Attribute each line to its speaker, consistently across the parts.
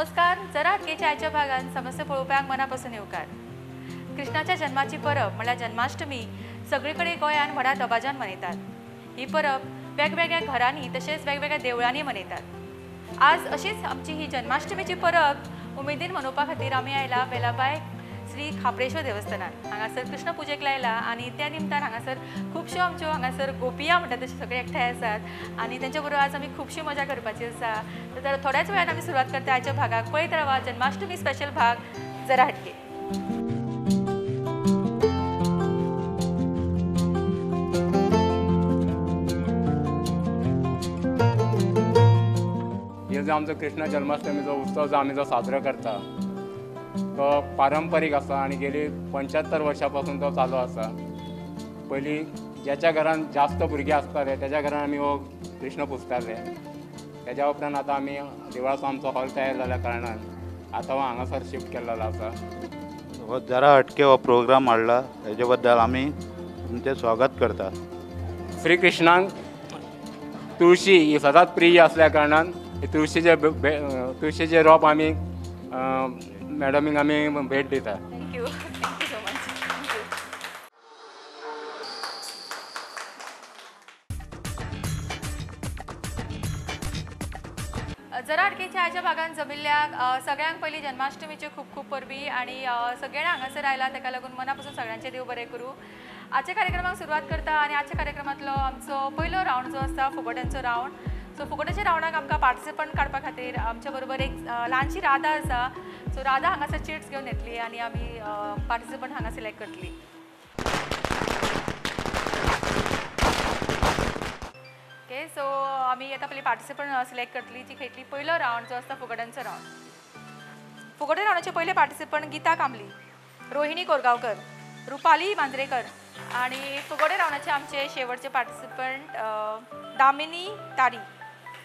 Speaker 1: नमस्कार. जरा हटकेच्या आयच्या भागात समस्या पळोवपाक मनापासून येवकार. कृष्णाच्या जन्माची परब म्हळ्यार जन्माष्टमी सगळीकडे गोंयान व्हडा दबाज्यान मनयतात. ही परब वेगवेगळ्या घरांनी तशेंच वेगवेगळ्या देवळांनी मनयतात. आज अशीच आमची ही जन्माष्टमीची परब उमेदीन मनोवपा खातीर आमी आयला बेलाबाय श्री खापडेश्वर देवस्थानात. हांगासर कृष्ण पुजेक लायला आनी त्या निमतान हांगासर खुबश्यो आमच्यो हांगासर गोपिया म्हणटात तशें सगळे एकठांय आसात आनी तेंच्या बरोबर आज आमी खुबशी मजा करपाची आसा. तर थोड्याच वेळान आमी सुरवात करता आयच्या भागाक. पळयत रावा जन्माष्टमी स्पेशल भाग जरा हटके.
Speaker 2: हे जो आमचो कृष्ण जन्माष्टमीचो उत्सव जो आमी साजरो करता तो पारंपारीक आसा आनी गेली 75 वर्सां पासून तो चालू आसा. पयलीं ज्याच्या घरान जास्त भुरगे आसताले त्याच्या घरान आमी हो कृष्ण पुजताले. तेज्या उपरांत आतां आमी देवळाचो आमचो हॉल तयार जाल्या कारणान आतां हो हांगासर शिफ्ट केल्लो आसा.
Speaker 3: हो जरा हटके हो प्रोग्राम हाडला हेजे बद्दल आमी तुमचें स्वागत करता.
Speaker 2: श्री कृष्णांक तुळशी ही सदांच प्रिय असल्या कारणान तुळशीचे रोप आमी मॅडमीक आमी भेट दिता.
Speaker 1: Thank you so much. जरा हटकेच्या आयच्या भागान जमिल्ल्या सगळ्यांक पयलीं जन्माष्टमीच्यो खूब खूब परबी आनी सगळे हांगासर आयला ताका लागून मना पासून सगळ्यांचे देव बरें करूं. आजच्या कार्यक्रमाक सुरवात करता आनी आजच्या कार्यक्रमांतलो आमचो पयलो रावंड जो आसा फुगड्यांचो रावंड. सो फुगड्याच्या रावंडाक आमकां पार्टिसिपंट काडपा खातीर आमच्या बरोबर एक ल्हानशी राधा आसा. सो राधा हांगासर चिट्स घेवन येतली आनी आमी पार्टिसिपंट हांगा सिलेक्ट करतली. ओके सो आमी आतां पयलीं पार्टिसिपंट सिलेक्ट करतली जी खेळटली पयलो रावंड जो आसता फुगड्यांचो रावंड. फुगड्या रावंडाचे पयले पार्टिसिपंट गीता कांबली, रोहिणी कोरगांवकर, रुपाली मांद्रेकर आनी फुगड्या रावंडाचे आमचे शेवटचे पार्टिसिपंट दामिनी तारी.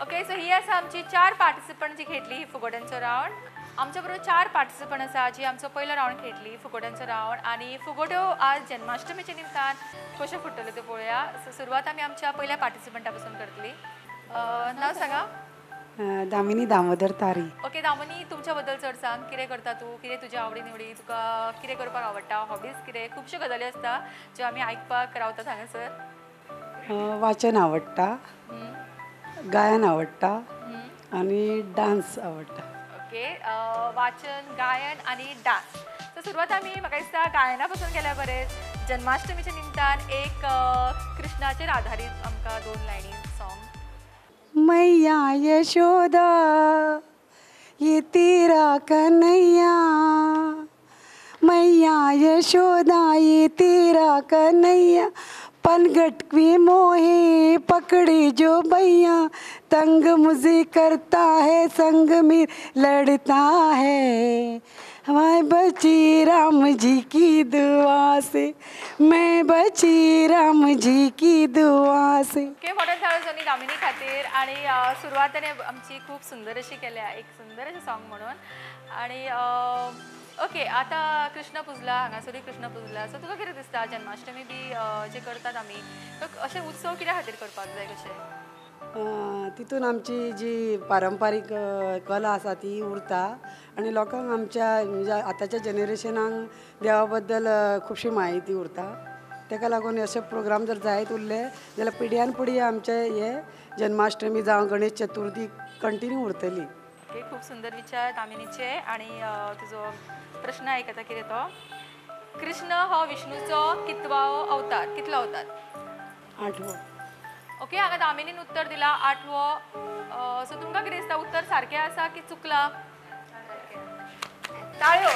Speaker 1: ओके सो ही आसा आमची 4 पार्टिसिपंट जी खेळटली फुगड्यांचो रावंड. आमच्या बरोबर 4 पार्टिसिपंट आसा जी आमचो पयलो रावंड खेळटली फुगड्यांचो रावंड आनी फुगड्यो आज जन्माष्टमीच्या निमतान कश्यो फुट्टल्यो त्यो पळोवया. सो सुरवात आमी आमच्या पयल्या पार्टिसिपंटा पासून करतली. नांव सांगा.
Speaker 4: दामिनी दामोदर तारी.
Speaker 1: ओके दामिनी तुमच्या बद्दल चड सांग. कितें करता तूं, कितें तुज्या आवडी निवडी, तुका कितें करपाक आवडटा, हॉबीज कितें. खुबश्यो गजाली आसता ज्यो आमी आयकपाक रावतात हांगासर.
Speaker 4: वाचन आवडटा, गायन आवडटा आणि डान्स आवडटा.
Speaker 1: ओके वाचन, गायन आणि डान्स. सो सुरवात आमी म्हाका दिसता गायना पासून केल्या बरें. जन्माष्टमीच्या निमतान एक कृष्णाचेर आधारीत आमकां 2 लायनी सॉंग.
Speaker 4: मैया यशोदा ये तेरा कन्हैया, मैया यशोदा ये तेरा कन्हैया, पनघट में मोहे पकड़े जो भैया, तंग मुझे करता है संग में लड़ता है, मैं बची राम जी की दुआ से, मैं बची राम जी की दुआ से.
Speaker 1: ओके मोठ्या झाडांनी दामिनी खातीर आणि सुरवातेने आमची खूप सुंदर अशी केल्या एक सुंदर अशें सॉंग म्हणून. आणि ओके आता कृष्ण पुजला हांगासरूय कृष्ण पुजला. सो तुका कितें दिसता जन्माष्टमी बी जे करतात आमी अशे उत्सव कित्या खातीर करपाक जाय कशें.
Speaker 4: तितून आमची जी पारंपारीक कला आसा ती उरता आणि लोकांक आमच्या म्हणजे आतांच्या जनरेशनाक देवा बद्दल खुबशी म्हायती उरता. ताका लागून अशे प्रोग्राम जर जायत उरले जाल्यार पिढ्यान पिढी आमचे हे जन्माष्टमी जावं गणेश चतुर्थी कंटिन्यू उरतली.
Speaker 1: ओके खूप सुंदर विचार दामिनीचे. आणि तुजो प्रश्न आयकता कितें तो. कृष्ण हो विष्णूचो कितलो अवतार.
Speaker 4: 8वो.
Speaker 1: ओके हांगा दामिनीन उत्तर दिला 8वो. सो तुमकां कितें दिसता उत्तर सारकें आसा की चुकला. ताळयो.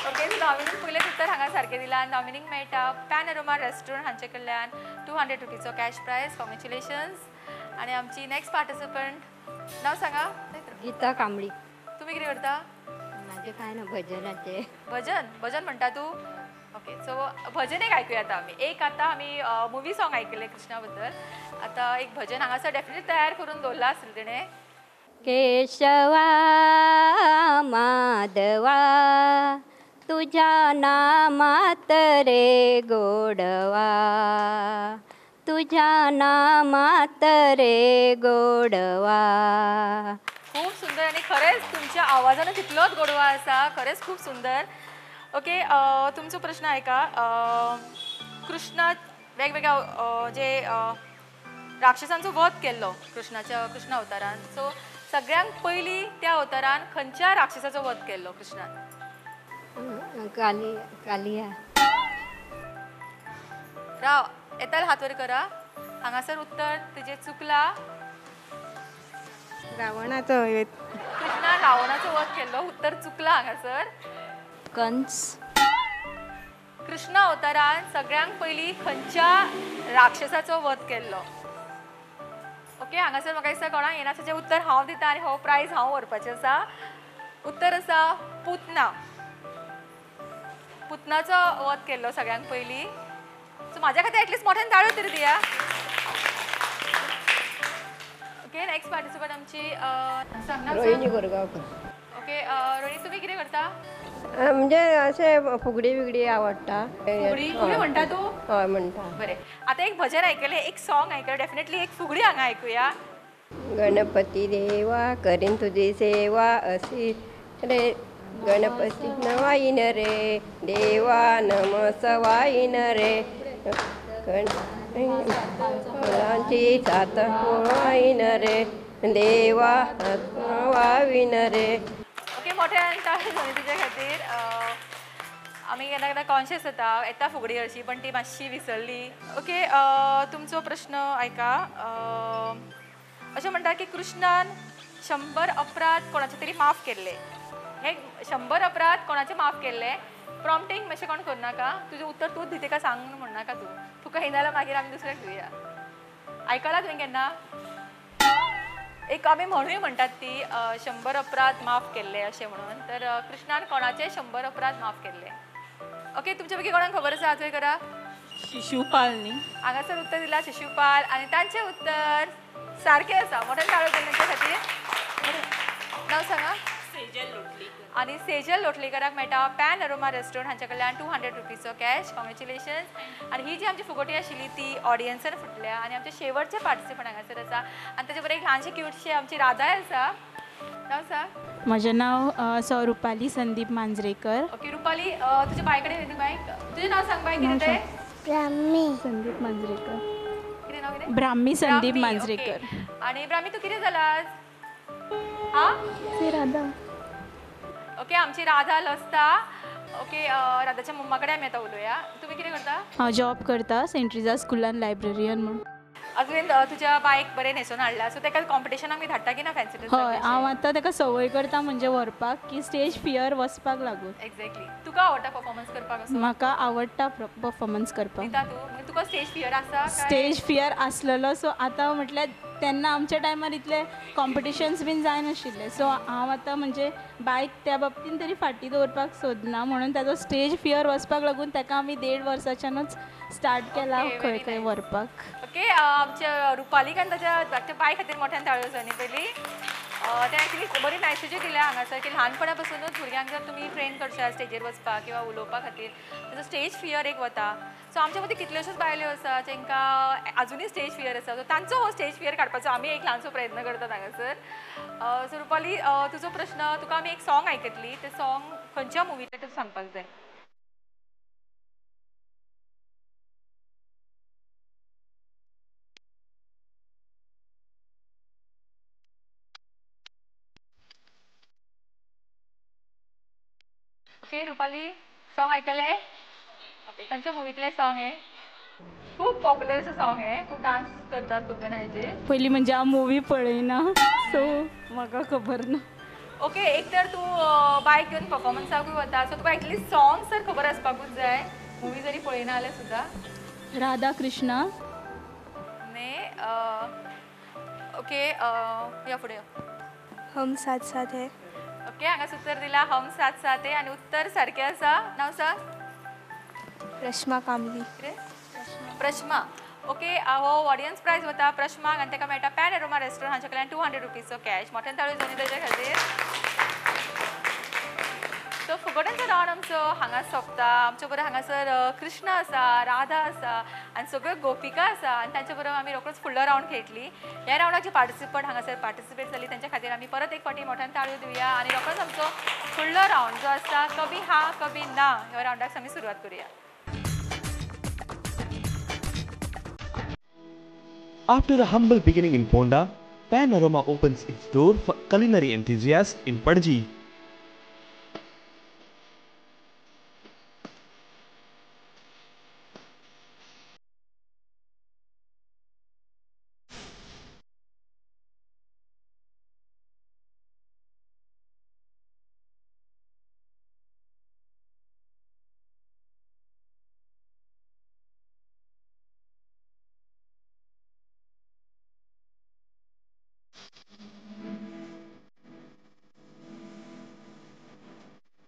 Speaker 1: ओके सो दामिनीन पयलें उत्तर हांगा सारकें दिलां आनी दामिनीक मेळटा पॅनोरमा रेस्टॉरंट हांचे कडल्यान 200 रुपीचो कॅश प्रायज. कॉंग्रॅच्युलेशन्स. आणि आमची नेक्स्ट पार्टिसिपंट नाव सांगा.
Speaker 5: गीता कांबळी.
Speaker 1: तुम्ही कितें करता.
Speaker 5: माझे काय ना भजनाचे.
Speaker 1: भजन भजन म्हणटा तू. ओके सो भजन एक ऐकूया आता आमी. एक आता आमी मुवी सॉंग ऐकले कृष्णा बद्दल. आता एक भजन हांगासर डेफिनेटली तयार करून दवरला आसलें तेणें.
Speaker 5: केशवा माधवा तुझ्या नामात रे गोडवा, तुझ्या नामात रे गोडवा.
Speaker 1: खूप सुंदर आणि खरेंच तुमच्या आवाजानं तितलोच गोडवा आसा खरेंच खूप सुंदर. ओके तुमचो प्रश्न ऐका. कृष्णा वेगवेगळ्या जे राक्षसांचो वध केल्लो कृष्ण अवतारान. सो सगळ्यांत पयलीं त्या अवतारान खंयच्या राक्षसाचो वध केल्लो कृष्णान?
Speaker 5: कालिया.
Speaker 1: राव येताल हात वर करा. हांगासर उत्तर तुजें चुकला.
Speaker 6: रावणाचो
Speaker 1: कृष्णान रावणाचो वध केल्लो. उत्तर चुकला हांगासर.
Speaker 5: कंस.
Speaker 1: कृष्ण अवतारान सगळ्यांत पयलीं खंयच्या राक्षसाचो वध केल्लो? ओके हांगासर म्हाका दिसता कोणाक येना ताचें उत्तर हांव दिता आनी हो प्रायज हांव व्हरपाचें आसा. उत्तर आसा पुतना. पुतनाचो वध केल्लो सगळ्यांत पयलीं. सो म्हाज्या खातीर एटलीस्ट मोठ्यान ताळयो तरी दिया. ओके नेक्स्ट पार्टिसिपंट आमची
Speaker 6: रोहिणी कोरगांवकर.
Speaker 1: ओके रोहिणी तुमी कितें करता?
Speaker 6: म्हणजे अशे फुगडी बिगडी आवडटा.
Speaker 1: फुगडी म्हणटा तूं?
Speaker 6: हय म्हणटा.
Speaker 1: बरें आतां एक भजन आयकलें एक सॉंग आयकलें डेफिनेटली एक फुगडी हांगा आयकुया.
Speaker 6: गणपती देवा करीन तुझी सेवा अशी रे गणपती नवाईन रे देवा नमसवाईन रे फुलांची सात वाईन रे देवा वावीन रे.
Speaker 1: ओके मोठ्यान टाळयो जाली तुजे खातीर. आमी केन्ना केन्ना कॉन्शियस जाता येता फुगडी हरशी पण ती मातशी विसरली. ओके तुमचो प्रश्न आयका. अशें म्हणटा की कृष्णान 100 अपराध कोणाचे तरी माफ केल्ले. हे 100 अपराध कोणाचे माफ केल्ले? प्रॉम्प्टिंग मातशें कोण करनाका. तुजें उत्तर तूंच दी तेका सांग म्हणून म्हणनाका तूं. तुका येना जाल्यार मागीर आमी दुसऱ्याक दिवया. आयकलां तुवें केन्ना? एक आमी म्हणूय म्हणटात ती 100 अपराध माफ केल्ले अशें म्हणून. तर कृष्णान कोणाचे 100 अपराध माफ केल्ले? ओके तुमच्या पैकी कोणाक खबर आसा? हात करा.
Speaker 7: शिशुपाल न्ही.
Speaker 1: हांगासर उत्तर दिला शिशुपाल आनी तांचें उत्तर सारकें आसा. मोठ्यान ताळयो दिले तांच्या खातीर. नांव सांगा.
Speaker 7: सेजल लोटलीकर.
Speaker 1: आणि सेजल लोटलीकराक मेळटा पॅन अरोमा रेस्टॉरंट हांचे कडल्यान 200 रुपीजचो कॅश. कॉंग्रॅच्युलेशन्स. आणि ही जी आमची फुगटी आशिल्ली ती ऑडियन्सान फुटल्या आणि आमचे शेवटचे पार्टिसिपंट हांगासर आसा आणि ताचे बरोबर एक ल्हानशी क्यूटशी आमची राधाय आसा. नांव सांग.
Speaker 7: म्हजें नांव रुपाली संदीप मांजरेकर.
Speaker 1: ओके रुपाली तुजे बाय कडेन येदी बायक. तुजें नांव सांग बाय कितें तें?
Speaker 7: संदीप मांजरेकर.
Speaker 1: कितें नांव कितें?
Speaker 7: ब्राह्मी संदीप
Speaker 1: ब्राह्मी,
Speaker 7: मांजरेकर.
Speaker 1: ओके. आणि ब्राह्मी तू कितें जालास? हा
Speaker 7: राधा.
Speaker 1: ओके आमची राधा लसता. ओके राधाच्या मम्मा कडेन आमी आतां उलोवया. तुमी कितें करता?
Speaker 7: हांव जॉब करता सेंट ट्रिजा स्कुलान लायब्ररियन म्हणून.
Speaker 1: अजून तुज्या बायक बरें न्हेसून हाडला सो ताका कॉम्पिटिशनाक बी धाडटा की ना फॅन्सी ड्रेस?
Speaker 7: हय हांव आतां ताका संवय करता म्हणजे व्हरपाक की स्टेज फियर वचपाक लागून.
Speaker 1: एक्झॅक्टली. तुका आवडटा परफॉर्मन्स करपाक असो?
Speaker 7: म्हाका आवडटा परफॉर्मन्स करपाक.
Speaker 1: दिता तूं म्हणजे तुका स्टेज फियर आसा काय?
Speaker 7: स्टेज फियर आसलेलो सो आतां म्हटल्यार तेन्ना आमच्या टायमार इतले कॉम्पिटिशन्स बीन जायनाशिल्ले सो हांव आतां म्हणजे बायक त्या बाबतीन तरी फाटीं दवरपाक सोदना म्हणून ताजो स्टेज फियर वचपाक लागून ताका आमी 1.5 वर्साच्यानूच स्टार्ट केला खंय खंय व्हरपाक.
Speaker 1: ओके आमच्या रुपालीकान ताच्या बाय खातीर मोठ्यान ताळयो जाय न्ही पयली. ते एक्चुली बरी मॅसेजी दिल्या हांगासर की ल्हानपणा पासूनच भुरग्यांक जर तुमी ट्रेन करशात स्टेजीर वचपाक किंवा उलोवपा खातीर ताजो स्टेज फियर एक वता. सो आमच्या मदीं कितल्योश्योच बायल्यो आसा जांकां आजुनूय स्टेज फियर आसा सो तांचो हो स्टेज फियर काडपाचो आमी एक ल्हानसो प्रयत्न करतात हांगासर. सो रुपाली तुजो प्रश्न तुका आमी एक सॉंग आयकतली ते सॉंग खंयच्या मुवीतलें तुका सांगपाक जाय. ओके रुपाली सॉंग आयकलें? तांच्या मुवीतलें सॉंग आहे. खूप पॉप्युलर असं सॉंग आहे. खूप डान्स करतात खूप जण ह्याचे.
Speaker 7: पयलीं म्हणजे हांव मुवी पळयना सो म्हाका खबर ना.
Speaker 1: ओके एक तर तूं बायक घेवन परफॉर्मन्साकूय वता सो तुका एटलीस्ट सॉंग सर खबर आसपाकूच जाय. मुवी जरी पळयना जाल्यार सुद्दां.
Speaker 7: राधा कृष्णा.
Speaker 1: ने ओके या फुडें
Speaker 8: हम साथ साथ है.
Speaker 1: ओके हांगा उत्तर दिला हम साथ साथ है आणि उत्तर सारकें आसा. नांव सांग.
Speaker 8: रश्मा कामली.
Speaker 1: प्रश्मा. ओके हो ऑडियन्स प्रायज वता प्रश्माक आनी ताका मेळटा पॅन अरोमा रेस्टॉरंट हांचे कडल्यान 200 रुपीजचो कॅश. मोठ्यान ताळयो जावन ताच्या खातीर. सो फुगड्यांचो रावंड आमचो हांगा सोंपता. आमचे बरोबर हांगासर कृष्ण आसा, राधा आसा आनी सगळ्यो गोपिका आसा आनी तांचे बरोबर आमी रोखडोच फुडलो रावंड खेळटली. ह्या रावंडाची पार्टिसिपंट हांगासर पार्टिसिपेट जाली तांच्या खातीर आमी परत एक फावटी मोठ्यान ताळयो दिवया आनी रोखडोच आमचो फुडलो रावंड जो आसा कभी हा कभी ना ह्या रावंडाक आमी सुरवात करुया.
Speaker 9: After a humble beginning in Ponda, Panorama opens its door for culinary enthusiasts in Padji.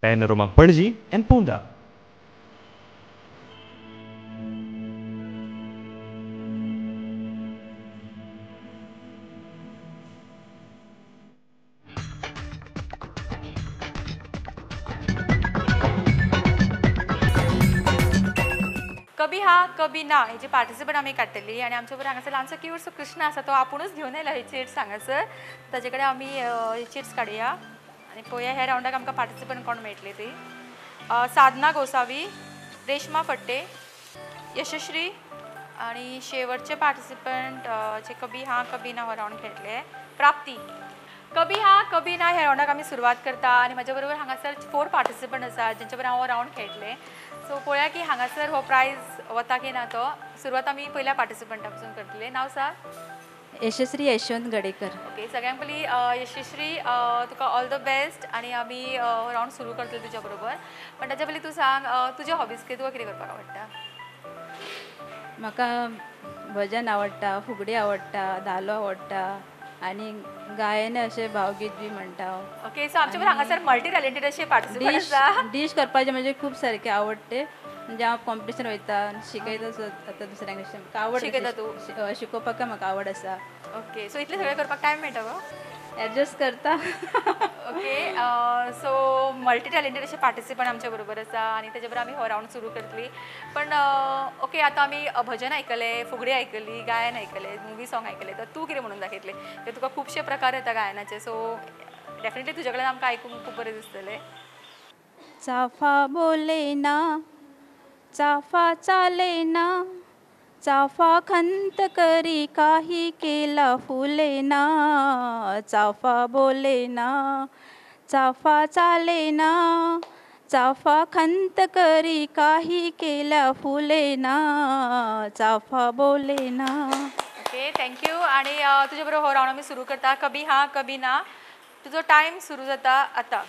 Speaker 9: Panorama Padji and Ponda.
Speaker 1: कभी हा कभी ना हेची पार्टिसिपंट आमी काडटली आनी आमच्या बरोबर हांगासर ल्हानसो क्यूटसो कृष्ण आसा तो आपुणूच घेवन येयला ही चिट्स हांगासर. ताजे कडेन आमी चिट्स काडया आनी पळोवया ह्या रावंडाक आमकां पार्टिसिपंट कोण मेळटली ती. साधना गोसावी, रेश्मा फट्टे, यशश्री आनी शेवटचे पार्टिसिपंट जे कभी हा कभी ना हो रावंड खेळटले प्राप्ती. कभी हा कभी ना ह्या रावंडाक आमी सुरवात करता आनी म्हाज्या बरोबर हांगासर 4 पार्टिसिपंट आसा जेंच्या बरोबर हांव हो रावंड खेळटलें. सो पळोवया की हांगासर हो प्रायज वता की ना तो. सुरवात आमी पयल्या पार्टिसिपंटा पासून करतले. नांव सांग.
Speaker 10: यशस्वी यशवंत गडेकर.
Speaker 1: ओके, सगळ्यांत पयलीं यशस्वी तुका ऑल द बेस्ट आनी आमी रावंड सुरू करतले तुज्या बरोबर. पण ताच्या पयलीं तूं सांग तुजे हॉबीज कितें, तुका कितें करपाक आवडटा?
Speaker 10: म्हाका भजन आवडटा, फुगडी आवडटा, धालो आवडटा आनी गायन अशें भावगीत बी म्हणटा हांव.
Speaker 1: ओके, सो आमच्या बरोबर हांगासर मल्टी टॅलेंटेड अशे पार्टिसिपंट
Speaker 10: डिश
Speaker 1: आसा.
Speaker 10: डिश करपाचें म्हणजे खूब सारकें आवडटे. म्हणजे हांव कॉम्पिटिशन वयता शिकयता आतां दुसऱ्यांक अशें आवड
Speaker 1: शिकयता तूं?
Speaker 10: शिकोवपाक म्हाका आवड आसा.
Speaker 1: ओके, सो इतलें सगळें करपाक टायम मेळटा गो?
Speaker 10: एडजस्ट करता.
Speaker 1: ओके, सो मल्टी टॅलेंटेड असे पार्टिसिपंट आमच्या बरोबर आसा आनी तेजे बरोबर आमी हो रावंड सुरू करतली. पण ओके, आतां आमी भजन आयकलें, फुगडी आयकली, गायन आयकलें, मुवी सॉंग आयकलें, तर तूं कितें म्हणून दाखयतलें? तर तुका खुबशे प्रकार येता गायनाचे, सो डेफिनेटली तुजे कडल्यान आमकां आयकूंक खूब बरें दिसतलें.
Speaker 10: चाफा बोले ना, चाफा चाले ना, चाफा खंत करी काही केला फुले ना. चाफा बोले ना, चाफा चाले ना, चाफा खंत करी काही केला फुले ना. चाफा बोले ना.
Speaker 1: Okay, thank you. आणि तुजे बरोबर हो रावंड आमी सुरू करता. कभी हा कभी ना. तुजो टायम सुरू जाता आतां.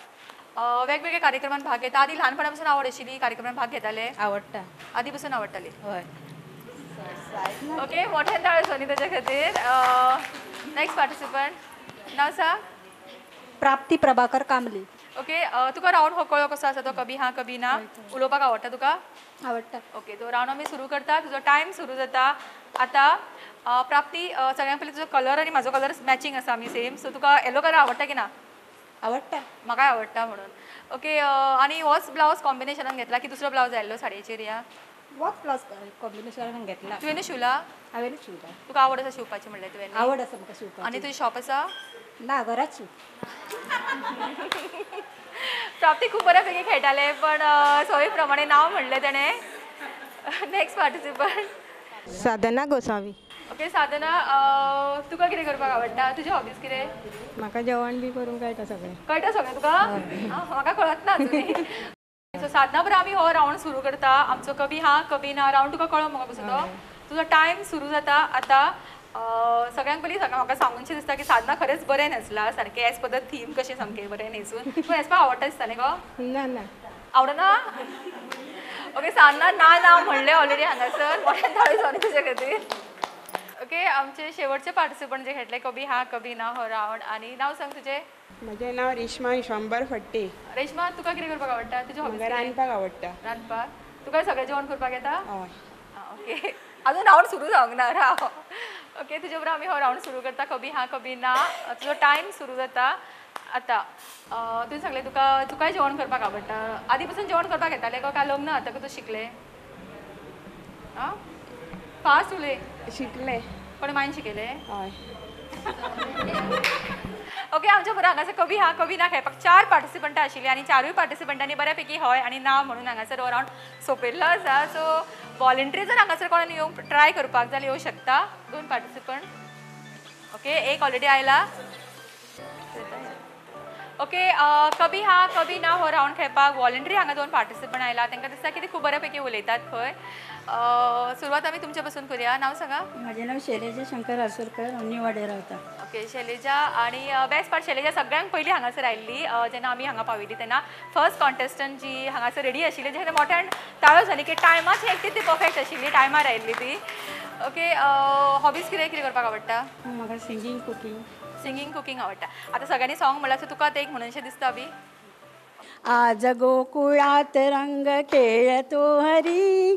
Speaker 1: वेगवेगळ्या कार्यक्रमांत भाग घेता. आदी ल्हानपणा पासून आवड आशिल्ली, कार्यक्रमांत भाग घेताले?
Speaker 10: आवडटा.
Speaker 1: आदी पासून आवडटाली?
Speaker 10: हय.
Speaker 1: ओके, मोठ्यान ताळ्यो सोनी ताच्या खातीर. नेक्स्ट पार्टिसिपंट, नांव सांग.
Speaker 6: प्राप्ती प्रभाकर कांबली.
Speaker 1: ओके, तुका रावंड हो कळ्ळो कसो आसा तो कभी हा कभी ना? उलोवपाक आवडटा तुका?
Speaker 6: आवडटा.
Speaker 1: ओके, तो रावंड आमी सुरू करता. तुजो टायम सुरू जाता आतां. प्राप्ती, सगळ्यां पयलीं तुजो कलर आनी म्हाजो कलर मॅचींग आसा, आमी सेम. सो तुका येलो कलर आवडटा की ना?
Speaker 6: आवडटा.
Speaker 1: म्हाकाय आवडटा म्हणून. ओके, आनी होच ब्लावज कॉम्बिनेशनान घेतला की दुसरो ब्लावज आयल्लो साडयेचेर? या
Speaker 6: वॉच प्लस कॉम्बिनेशन घेतला.
Speaker 1: तुवें शिवला?
Speaker 6: हांवेनच शिवला.
Speaker 1: तुका आवड आसा शिवपाची म्हणल्यार तुवें?
Speaker 6: आवड आसा म्हाका शिवपाची.
Speaker 1: आनी तुजें शॉप आसा?
Speaker 6: ना, घरात शिव.
Speaker 1: प्राप्ती खूब बऱ्या पैकी खेळटाले, पण सवय प्रमाणे नांव म्हणलें तेणें. नेक्स्ट पार्टिसिपंट,
Speaker 6: साधना गोसावी.
Speaker 1: ओके, साधना, तुका कितें करपाक आवडटा? तुजे हॉबीज कितें?
Speaker 6: म्हाका जेवण बी करूंक कळटा सगळें.
Speaker 1: कळटा सगळें तुका? म्हाका कळत ना अजुनी. सो साधना बरोबर आमी हो रावंड सुरू करता. आमचो कभी हा कभी ना रावंड. तुका कळ्ळो म्हाका कसो तो? तुजो टायम सुरू जाता आतां. सगळ्यांक पयलीं म्हाका सांगूनशें दिसता की साधना खरेंच बरें न्हेसला, सारकें एज पर द थीम कशें सामकें बरें न्हेसून. तुका न्हेसपाक आवडटा दिसता न्ही गो?
Speaker 6: ना ना,
Speaker 1: आवडना? ओके, साधना ना ना म्हणलें ऑलरेडी हांगासर. मोठ्यान ताळयो सोनी तुजे खातीर. ओके, आमचे शेवटचे पार्टिसिपंट जे खेळटले कभी हा कभी ना हो रावंड. आनी नांव सांग तुजें.
Speaker 11: म्हजें नांव रेश्मा विश्वांबर फट्टे.
Speaker 1: रेश्मा, तुका कितें करपाक आवडटा? तुजे हॉबीज?
Speaker 11: म्हाका रांदपाक आवडटा.
Speaker 1: रांदपाक. तुका सगळें जेवण करपाक येता?
Speaker 11: हय.
Speaker 1: ओके, अजून रावंड सुरू जावंक ना. राव. ओके, तुजे बरोबर आमी हो रावंड सुरू करता. कभी हा कभी ना. तुजो टायम सुरू जाता आता तुवें सांगलें तुकाय जेवण करपाक आवडटा आदी पासून जेवण करपाक येतालें काय लग्न आतां तूं शिकलें आं फास्ट उलय
Speaker 11: शिकले
Speaker 1: कोणी मायन शिकयलें
Speaker 11: हय
Speaker 1: ओके आमच्या बरोबर हांगासर कवी हा कवी ना खेळपाक 4 पार्टिसिपंटां आशिल्लीं आनी 4य पार्टिसिपंटांनी बऱ्यापैकी हय आनी ना म्हणून हांगासर हो रावंड सोंपयल्लो आसा सो वॉलंटरी जर हांगासर कोणान येवंक ट्राय करपाक जाल्यार येवं शकता 2 पार्टिसिपंट ओके एक ऑलरेडी आयला ओके कभी हा कभी ना हो रावंड खेळपाक वॉलंटरी हांगा 2 पार्टिसिपंट आयला तांकां दिसता की ते खूब बऱ्यापैकी उलयतात खंय सुरवात आमी तुमचे पासून करुया नांव सांगा
Speaker 12: माझे नाव शैलेजा शंकर आसुरकर अन्नी वाडे रावता
Speaker 1: ओके शैलेजा आणि बेस्ट पार्ट शैलेजा सगळ्यांक पयलीं हांगासर आयिल्ली जेन्ना आमी हांगा पाविल्ली तेन्ना फर्स्ट कॉन्टेस्टंट जी हांगासर रेडी आशिल्ली जेन्ना मोठ्यान ताळो जाली की टायमाची एक ती परफेक्ट आशिल्ली टायमार आयिल्ली ती ओके हॉबीज कितें कितें करपाक आवडटा
Speaker 12: म्हाका
Speaker 1: सिंगींग कुकिंग आवडटा आतां सगळ्यांनी सॉंग म्हणल्यार तुका आतां एक म्हणूनशें दिसता बी
Speaker 12: आज गोकुळात रंग खेळतो हरी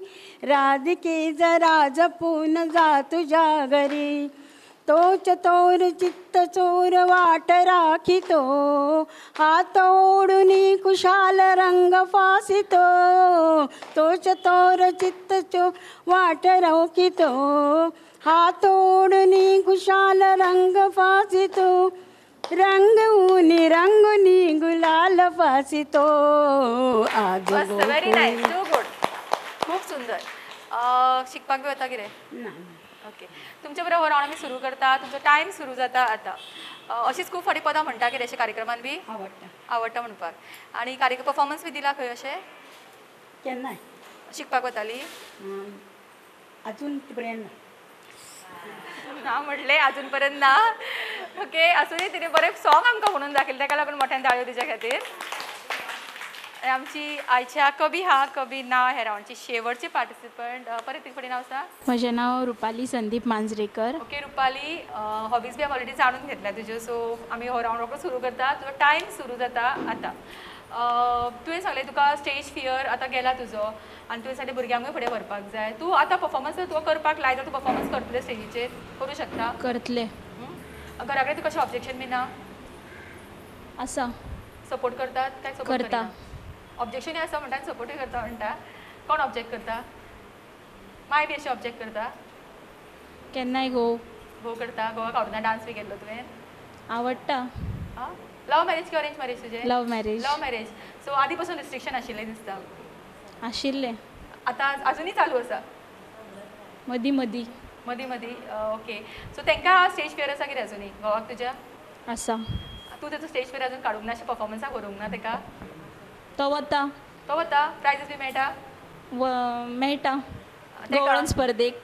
Speaker 12: राधिके जरा जपून जा तुझ्या घरी तोच तोर चित्त चोर वाट राखितो हात ओढून कुशाल रंग फासितो तोच तोर चित्त चोर वाट राखितो हात ओढून कुशाल रंग फासितो रंगुनी गुलाल फासितो आज
Speaker 1: व्हेरी नाईस सो गुड खूप सुंदर शिकपाक बी वता कितें ओके तुमच्या बरोबर रावंड आमी सुरू करता तुमचो टायम सुरू जाता आतां अशीच खूब फाटी पदां म्हणटा कितें अशें कार्यक्रमान बी आवडटा म्हणपाक आनी परफॉर्मन्स बी दिला खंय अशें
Speaker 12: केन्नाय
Speaker 1: शिकपाक वताली
Speaker 12: अजून पर्यंत
Speaker 1: ना म्हणलें अजून पर्यंत ना ओके अजूनय तिने बरें सॉंग आमकां म्हणून दाखयलें ताका लागून मोठ्यान ताळयो तिच्या खातीर आनी आमची आयच्या कभी हा कभी ना हे रावंडची शेवटची पार्टिसिपंट परत एक फावटी नांव सांग
Speaker 7: म्हजें नांव रुपाली संदीप मांजरेकर
Speaker 1: ओके रुपाली हॉबीज बी हांव ऑलरेडी जाणून घेतल्या तुज्यो सो आमी हो रावंड रोखडो सुरू करता तुजो टायम सुरू जाता आतां तुवें सांगलें तुका स्टेज फियर आतां गेला तुजो आनी तुवें सांगलें भुरग्यांकूय फुडें व्हरपाक जाय तूं आतां परफॉर्मन्स जर तुका करपाक लाय जाल्यार तूं परफॉर्मन्स करतलें स्टेजीचेर करूं शकता
Speaker 7: करतले
Speaker 1: घरा कडेन तुका कशें ऑब्जेक्शन बी ना
Speaker 7: आसा
Speaker 1: सपोर्ट करतात काय सपोर्ट
Speaker 7: करता
Speaker 1: ऑब्जेक्शनूय आसा म्हणटा आनी सपोर्टूय करता म्हणटा कोण ऑब्जेक्ट करता माय बी अशें ऑब्जेक्ट करता
Speaker 7: केन्नाय घोव
Speaker 1: करता घोवा आवडना डान्स बी केल्लो तुवें
Speaker 7: आवडटा
Speaker 1: लव मॅरेज की अरेंज मॅरेज तुजें
Speaker 7: लव मॅरेज
Speaker 1: सो आदी पासून रिस्ट्रिक्शन आशिल्लें दिसता
Speaker 7: आशिल्लें
Speaker 1: आतां अजुनूय चालू आसा
Speaker 7: मदीं मदीं
Speaker 1: ओके सो तांकां स्टेज फियर आसा कितें अजुनूय घोवाक तुज्या
Speaker 7: आसा
Speaker 1: तूं तेजो स्टेज फियर अजून काडूंक ना अशें परफॉर्मन्साक व्हरूंक ना ताका
Speaker 7: तो वता
Speaker 1: प्रायजीस बी मेळटा
Speaker 7: मेळटा गवळण स्पर्धेक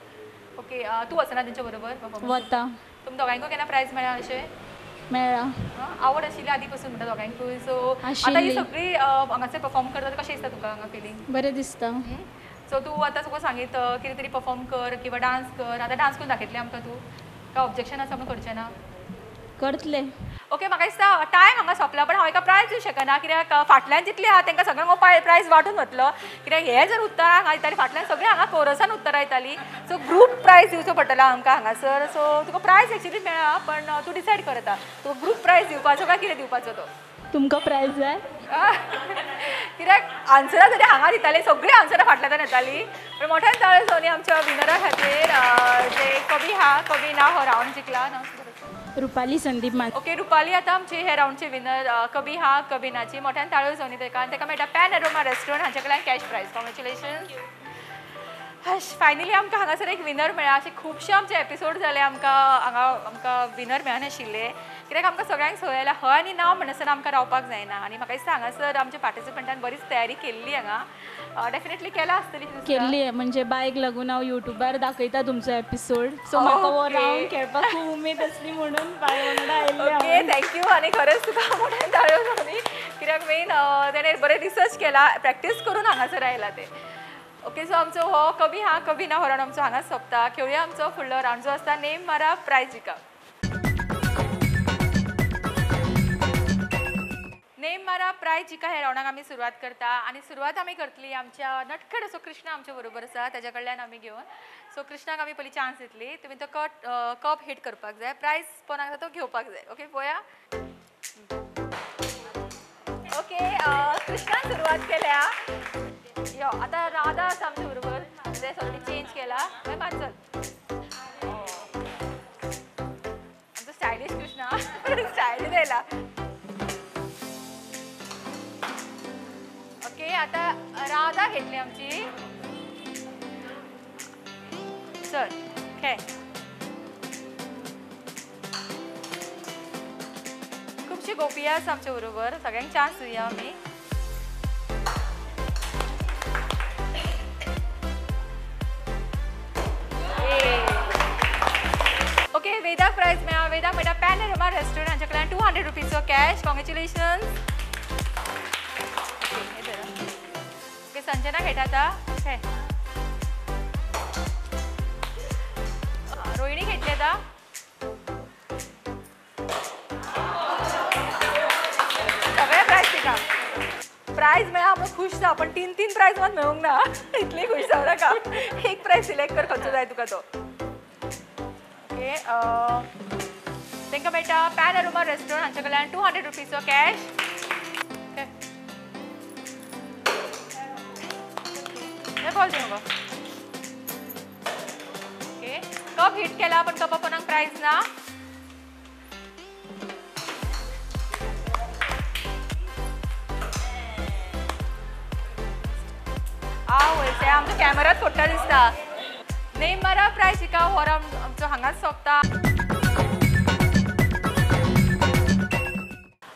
Speaker 1: ओके तूं वचना तेंच्या बरोबर
Speaker 7: वता
Speaker 1: तुमकां दोगांयकूय केन्ना प्रायज मेळ्ळा अशें
Speaker 7: मेळ्ळा
Speaker 1: आवड आशिल्ली आदी पासून म्हणटा दोगांयकूय सो आतां ही सगळी हांगासर परफॉर्म करता कशें दिसता तुका हांगा फिलींग
Speaker 7: बरें दिसता
Speaker 1: सो तूं आतां तुका सांगीत कितें तरी परफॉर्म कर किंवा डान्स कर आतां डान्स करून दाखयतलें आमकां तूं काय ऑब्जेक्शन आसा म्हणून करचें ना
Speaker 7: करतले
Speaker 1: ओके म्हाका दिसता टायम हांगा सोंपला पण हांव एका प्रायज दिवंक शकना कित्याक फाटल्यान जितले आहा तांकां सगळ्यांक हो प्रायज वांटून वतलो कित्याक हे जर उत्तरां हांगा दितालीं फाटल्यान सगळीं हांगा कोरसान उत्तरां येतालीं सो ग्रूप प्रायज दिवचो पडटलो आमकां हांगासर सो तुका प्रायज एक्चुली मेळ्ळा पण तूं डिसायड कर आतां तुका ग्रूप प्रायज दिवपाचो काय कितें दिवपाचो तो
Speaker 7: तुमकां प्रायज जाय
Speaker 1: कित्याक आन्सरां जरी हांगा दितालीं सगळीं आन्सरां फाटल्यान येतालीं पण मोठ्यान ताळयो जावनी आमच्या विनरा खातीर जे कवी हा कवी ना हो रावंड जिखला
Speaker 7: रुपाली संदीप
Speaker 1: ओके रुपाली आतां आमचे हे रावंडचे विनर कवी हा कवी नाची मोठ्यान ताळयो जावनी ताका आनी ताका मेळटा पॅन एरोमा रेस्टॉरंट हांचे कडल्यान कॅश प्रायज कॉंग्रेच्युलेशन फायनली आमकां हांगासर एक विनर मेळ्ळा अशे खुबशे आमचे एपिसोड जाले आमकां विनर मेळनाशिल्ले कित्याक आमकां सगळ्यांक संवय आयला हय आनी ना म्हणसर आमकां रावपाक जायना आनी म्हाका दिसता हांगासर आमच्या पार्टिसिपंटान बरीच तयारी केल्ली हांगा डेफिनेटली केला आसतली
Speaker 7: केल्ली म्हणजे बायक लागून हांव युट्यूबार दाखयता तुमचो एपिसोड सो म्हाका हो रावंड खेळपाक खूब उमेद आसली म्हणून बाय वांगडा आयिल्लें
Speaker 1: ओके थँक्यू आनी खरेंच तुका मोठ्यान ताळयो जावनी कित्याक मेन तेणें बरें रिसर्च केला प्रॅक्टीस करून हांगासर आयला ते ओके सो आमचो हो कवी हा कवी ना हो रावंड आमचो हांगाच सोंपता खेळुया आमचो फुडलो रावंड जो आसता नेम मारा प्रायज जिका नेम मारा प्रायज जिका हे रावंडाक आमी सुरवात करता आनी सुरवात आमी करतली आमच्या नटखट असो कृष्णा आमच्या बरोबर आसा ताच्या कडल्यान आमी घेवन सो कृष्णाक आमी पयलीं चान्स दितली तुमी तो कप हिट करपाक जाय प्रायज कोणाक तो घेवपाक जाय ओके पळया ओके कृष्णान सुरुवात केल्या यो आता राधा आसा आमच्या बरोबर म्हणजे सगळी चेंज केला मागीर पांचल आमचो स्टायलिश कृष्णा स्टायल दिला ओके आता राधा घेतली आमची चल खेळ खूपशी गोपी आसा आमच्या बरोबर सगळ्यांक चान्स दिवया आमी ओके वेदाक प्राइज मेळ्ळा वेदाक मेळटा पॅनोरमा रेस्टॉरंट हांचे कडल्यान 200 रुपीजचो कॅश कॉंग्रॅच्युलेशन्स ओके संजना खेळटा आता खेळ रोहिणी घेतली आता सगळ्या प्राइज तिका प्राइज मेळ्ळा म्हणून खुश जा पण 3 प्राइज मात मेळूंक ना इतली खुश जाव नाका एक प्राइज सिलेक्ट कर खंयचो जाय तुका तो ओके तांकां मेळटा पॅनोरमा रेस्टॉरंट हांचे कडल्यान 200 रुपीजचो कॅश ओके हे बॉल दिवं गो ओके कप हिट केला पण कप कोणाक प्राइज ना वयचे आमचो कॅमेरात फोटा दिसता नेमारा प्राइज हिका व्हर आमचो हांगाच सोंपता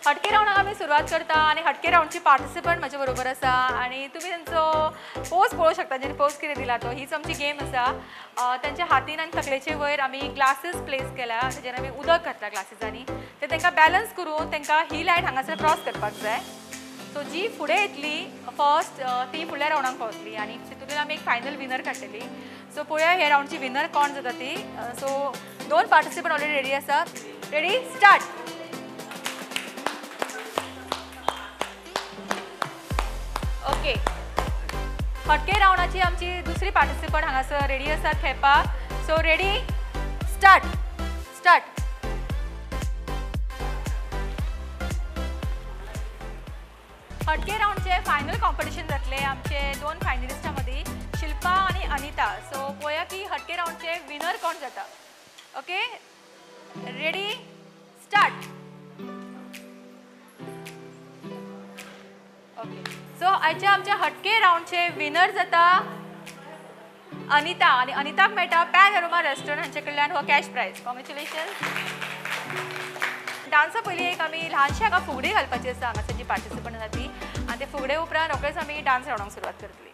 Speaker 1: हटके राउंडाक आमी सुरवात करता आनी हटके राउंडची पार्टिसिपंट म्हजे बरोबर आसा आनी तुमी तेंचो पोज पळोवंक शकता जेणे पोज कितें दिला तो हीच आमची गेम आसा तेंच्या हातीन आनी तकलेचे वयर आमी ग्लासीस प्लेस केल्या तेजेर आमी उदक घातला ग्लासीसांनी ते तांकां बॅलन्स करून तांकां ही लायन हांगासर क्रॉस करपाक जाय सो जी फुडें येतली फर्स्ट ती फुडल्या राउंडाक पावतली आनी तितूंतल्यान आमी एक फायनल विनर काडटली सो पळोवया हे राउंडची विनर कोण जाता ती सो 2 पार्टिसिपंट ऑलरेडी रेडी आसा रेडी स्टार्ट ओके हटके राउंडाची आमची दुसरी पार्टिसिपंट हांगासर रेडी आसा खेळपाक सो रेडी स्टार्ट स्टार्ट हटके राउंडचे फायनल कॉम्पिटिशन जातले आमचे 2 फायनलिस्टां मदीं शिल्पा आनी अनिता सो पळोवया की हटके राउंडचे विनर कोण जाता okay ready start okay so आयच्या आमच्या हटके राउंडचे विनर जाता अनिता आनी अनिताक मेळटा पॅनोरमा रेस्टॉरंट हांचे कडल्यान हो कॅश प्राइज कॉंग्रॅच्युलेशन्स डान्सा पयलीं एक आमी ल्हानशी हाका फुगडी घालपाची आसा हांगासर जी पार्टिसिपंट आसा ती आनी ते फुगडे उपरांत रोखडेच आमी डान्स राउंडाक सुरवात करतली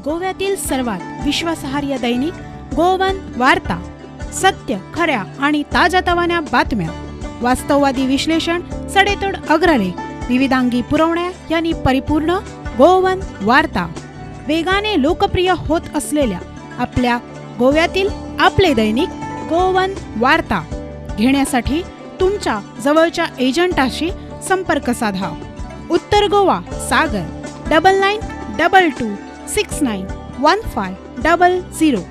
Speaker 13: गोव्यातील सर्वात विश्वासार्ह दैनिक गोवन वार्ता सत्य खऱ्या आणि ताज्या तवान्या बातम्या वास्तववादी विश्लेषण सडेतोड अग्रलेख विविधांगी पुरवण्या यांनी परिपूर्ण गोवन वार्ता वेगाने लोकप्रिय होत असलेल्या आपल्या गोव्यातील आपले दैनिक गोवन वार्ता घेण्यासाठी तुमच्या जवळच्या एजंटाशी संपर्क साधा उत्तर गोवा सागर 9922691500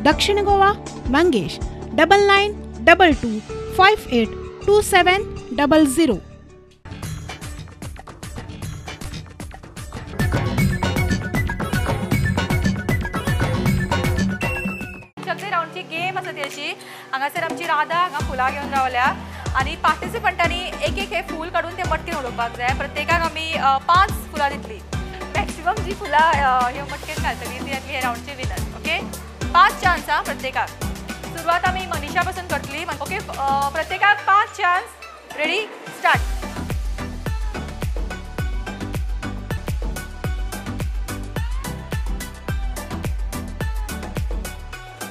Speaker 13: दक्षिण गोवा मंगेश 9922582700
Speaker 1: राउंडची गेम आसा ती अशी हांगासर आमची राधा हांगा फुलां घेवन रावल्या आनी पार्टिसिपंटांनी एक एक हे फूल काडून ते मटकेन उडोवपाक जाय प्रत्येकाक आमी 5 फुलां दितली मॅक्सिमम शिवम जी फुला हे मटकेन घालतली ती यातली हे राऊंडची विनर. ओके 5 चान्स हा प्रत्येकाक. सुरुवात आम्ही मनीषा पासून करतली. ओके प्रत्येकाक 5 chance. Ready start.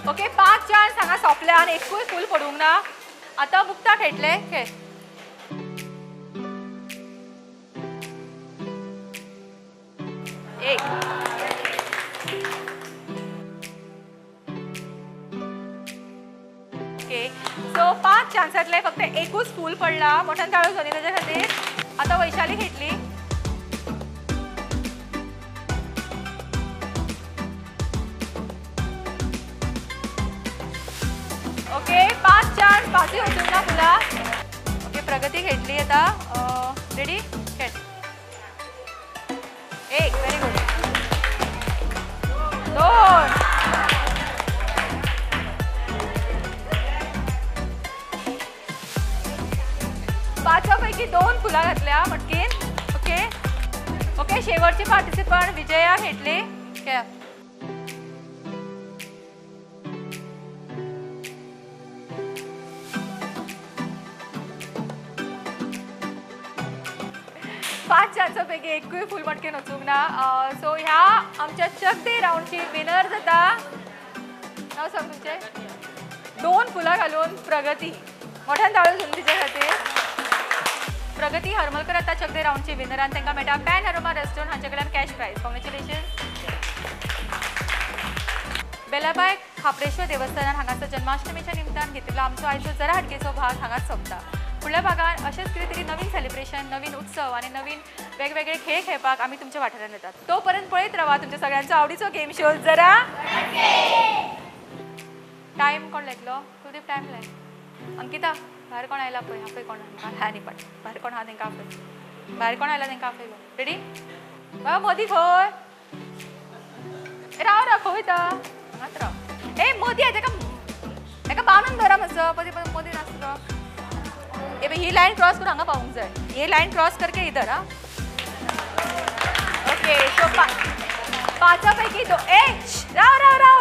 Speaker 1: Okay 5 chance हांगा सोंपल्या आनी एकूय फूल पडूंक ना. आतां मुक्ता खेळटले. खेळ. एक ओके सो 5 चान्सांतले फक्त एकूच फूल पडला. मोठ्यान ताळो जाली ताच्या खातीर. आतां वैशाली खेळटली. ओके 5 चान्स 5 वचूंक ना फुला. ओके प्रगती खेळटली आतां. रेडी खेळ. एक व्हेरी गुड. 2 5पैकी 2 फुला घातल्या मटकीन. ओके ओके शेवटची पार्टिसिपंट विजया खेळटली. खेळा. पाच चान्सांपैकी एकूय फूल मटकेन वचूंक ना. सो ह्या आमच्या चक दे राऊंडची विनर जाता. नाव सांग तुमचें. 2 फुलां घालून प्रगती. मोठ्यान ताळो घेवन तिच्या खातीर. प्रगती हरमलकर आतां चक दे राऊंडची विनर आनी तांकां मेळटा पॅन अरोमा रेस्टॉरंट हांचे कडल्यान कॅश प्रायज. कॉंग्रॅच्युलेशन्स. बेलाबाय खापरेश्वर देवस्थानान हांगासर जन्माष्टमीच्या निमतान घेतिल्लो आमचो आयचो जरा हटकेचो भाग हांगाच सोंपता. फुडल्या भागात अशेंच कितें तरी नवीन सेलिब्रेशन, नवीन उत्सव आणि नवीन वेगवेगळे खेळ खेळपाक आमी तुमच्या वाठारांत येतात. तोपर्यंत पळयत रावा तुमच्या सगळ्यांचो आवडीचो गेम शो जरा. टायम कोण लायतलो? सुदीप टायम लाय. अंकिता भायर कोण आयला पळय. आपय कोण आनी पाट भायर कोण आहा तांकां आपय. भायर कोण आयला तांकां आपयलो. रेडी बाबा मदीं खंय. राव राव खंय वयता. हांगाच राव. ए मदीं आहे ताका बांदून धरा मातसो. मदीं नासलो. ए भाई ही लाइन क्रॉस करून हांगा पावूंक जाय. ये लाइन क्रॉस करके इधर. हाँ ओके सो 5पैकी 2. राव राव राव